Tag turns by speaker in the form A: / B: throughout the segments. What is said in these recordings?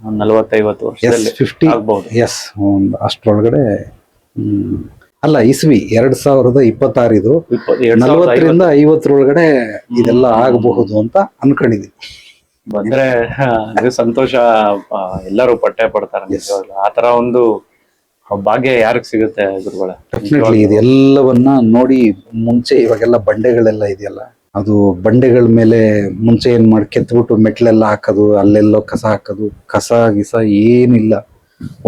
A: 40-50 ವರ್ಷದಲ್ಲಿ
B: 50
A: ಆಗ್ಬಹುದು.
B: ಎಸ್ ಅಷ್ಟರೊಳಗಡೆ. ಅಲ್ಲ, ಇಸ್ವಿ 2026 ಇದು. 40ರಿಂದ 50 ಇದೆಲ್ಲ ಆಗಬಹುದು ಅಂತ ಅನ್ಕೊಂಡಿದೀವಿ.
A: ಬಂದ್ರೆ ಅದು ಸಂತೋಷ, ಎಲ್ಲರೂ ಪಟ್ಟೆ ಪಡ್ತಾರೆ ನಿಜವಾಗ್ಲೂ. ಆತರ ಒಂದು ಭಾಗ್ಯ ಯಾರಿಗ್ ಸಿಗುತ್ತೆ ಗುರುಗಳೇ?
B: ಡೆಫಿನೆಟ್ಲಿ ಇದೆಲ್ಲವನ್ನ ನೋಡಿ. ಮುಂಚೆ ಇವಾಗೆಲ್ಲ ಬಂಡೆಗಳೆಲ್ಲ ಇದೆಯಲ್ಲ, ಅದು ಬಂಡೆಗಳ ಮೇಲೆ ಮುಂಚೆ ಏನ್ ಮಾಡಿ ಕೆತ್ಬಿಟ್ಟು ಮೆಟ್ಲೆಲ್ಲ ಹಾಕೋದು, ಅಲ್ಲೆಲ್ಲೋ ಕಸ ಹಾಕೋದು, ಕಸ ಗಿಸ ಏನಿಲ್ಲ.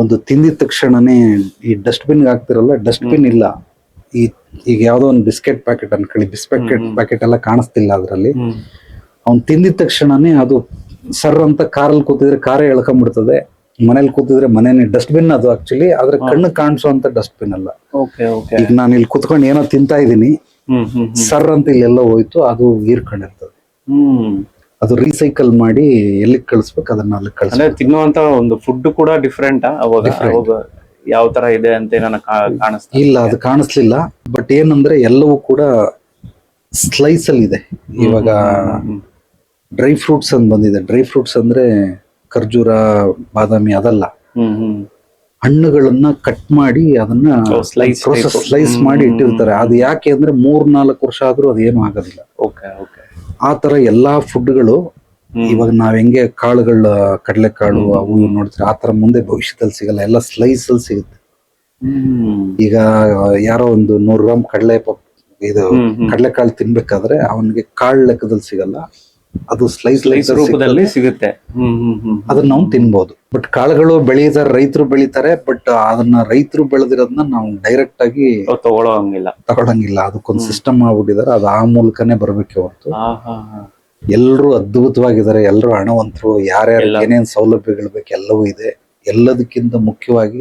B: ಒಂದು ತಿಂದಿದ ತಕ್ಷಣನೇ ಈ ಡಸ್ಟ್ಬಿನ್ ಹಾಕ್ತಿರಲ್ಲ, ಡಸ್ಟ್ಬಿನ್ ಇಲ್ಲ. ಈಗ ಯಾವ್ದೋ ಒಂದು ಬಿಸ್ಕೆಟ್ ಪ್ಯಾಕೆಟ್ ಅನ್ಕೊಳ್ಳಿ, ಪ್ಯಾಕೆಟ್ ಎಲ್ಲ ಕಾಣಿಸ್ತಿಲ್ಲ ಅದ್ರಲ್ಲಿ. ಅವ್ನು ತಿಂದಿದ ತಕ್ಷಣನೇ ಅದು ಸರ್ ಅಂತ ಕಾರಲ್ಲಿ ಕೂತಿದ್ರೆ ಕಾರೇ ಎಳ್ಕೊಂಡ್ಬಿಡ್ತದೆ, ಮನೇಲಿ ಕೂತಿದ್ರೆ ಮನೇನೆ ಡಸ್ಟ್ಬಿನ್ ಅದು ಆಕ್ಚುಲಿ. ಆದ್ರೆ ಕಣ್ಣು ಕಾಣಿಸುವಂತ ಡಸ್ಟ್ಬಿನ್ ಅಲ್ಲ. ಈಗ ನಾನು ಇಲ್ಲಿ ಕುತ್ಕೊಂಡು ಏನೋ ತಿಂತಾ ಇದ್ದೀನಿ, ಸರ್ ಅಂತ ಇಲ್ಲೆಲ್ಲ ಹೋಯ್ತು, ಅದು ಹೀರ್ಕೊಂಡಿರ್ತದೆ. ಅದು ರೀಸೈಕಲ್ ಮಾಡಿ ಎಲ್ಲಿಗೆ ಕಳಿಸ್ಬೇಕು ಅದನ್ನ ಅಲ್ಲಿ ಕಳಿಸ್ಬೇಕು.
A: ತಿನ್ನುವಂತ ಒಂದು ಫುಡ್ ಕೂಡ ಡಿಫ್ರೆಂಟ್ ಅವಾಗ ಯಾವ ತರ ಇದೆ ಅಂತ ಕಾಣಿಸ್ತಾ
B: ಇಲ್ಲ, ಅದು ಕಾಣಿಸ್ಲಿಲ್ಲ. ಬಟ್ ಏನಂದ್ರೆ ಎಲ್ಲವೂ ಕೂಡ ಸ್ಲೈಸ್ ಅಲ್ಲಿ ಇದೆ. ಇವಾಗ ಡ್ರೈ ಫ್ರೂಟ್ಸ್ ಅಂತ ಬಂದಿದೆ. ಡ್ರೈ ಫ್ರೂಟ್ಸ್ ಅಂದ್ರೆ ಖರ್ಜೂರ, ಬಾದಾಮಿ ಅದಲ್ಲ. ಹಣ್ಣುಗಳನ್ನ ಕಟ್ ಮಾಡಿ ಅದನ್ನ ಸ್ಲೈಸ್ ಮಾಡಿ ಇಟ್ಟಿರ್ತಾರೆ. ಅದು ಯಾಕೆ ಅಂದ್ರೆ 3-4 ವರ್ಷ ಆದ್ರೂ ಅದೇನು ಆಗೋದಿಲ್ಲ. ಆ ತರ ಎಲ್ಲಾ ಫುಡ್ಗಳು ಇವಾಗ ನಾವ್ ಹೆಂಗೆ ಕಾಳುಗಳ, ಕಡಲೆಕಾಳು ಅವು ನೋಡ್ತೀವಿ, ಆ ತರ ಮುಂದೆ ಭವಿಷ್ಯದಲ್ಲಿ ಸಿಗಲ್ಲ. ಎಲ್ಲ ಸ್ಲೈಸ್ ಅಲ್ಲಿ ಸಿಗುತ್ತೆ. ಈಗ ಯಾರೋ ಒಂದು 100 ಗ್ರಾಮ್ ಕಡಲೆಕಾಳು ತಿನ್ಬೇಕಾದ್ರೆ ಅವನಿಗೆ ಕಾಳು ಲೆಕ್ಕದಲ್ಲಿ ಸಿಗಲ್ಲ, ಅದು ಸ್ಲೈಸ್
A: ರೂಪದಲ್ಲಿ ಸಿಗುತ್ತೆ.
B: ಅದನ್ನ ನಾವು ತಿನ್ಬಹುದು. ಬಟ್ ಕಾಳುಗಳು ಬೆಳೀತಾರೆ, ರೈತರು ಬೆಳೀತಾರೆ. ಬಟ್ ಅದನ್ನ ರೈತರು ಬೆಳೆದಿರೋದನ್ನ ನಾವು ಡೈರೆಕ್ಟ್ ಆಗಿ ತಗೊಳಂಗಿಲ್ಲ. ಅದಕ್ಕೊಂದು ಸಿಸ್ಟಮ್ ಆಗ್ಬಿಟ್ಟಿದ್ದಾರೆ. ಅದು ಆ ಮೂಲಕನೇ ಬರ್ಬೇಕೆ ಹೊರತು. ಎಲ್ರು ಅದ್ಭುತವಾಗಿದ್ದಾರೆ, ಎಲ್ರು ಹಣವಂತರು, ಯಾರ್ಯಾರು ಏನೇನ್ ಸೌಲಭ್ಯಗಳು ಬೇಕು ಎಲ್ಲವೂ ಇದೆ. ಎಲ್ಲದಕ್ಕಿಂತ ಮುಖ್ಯವಾಗಿ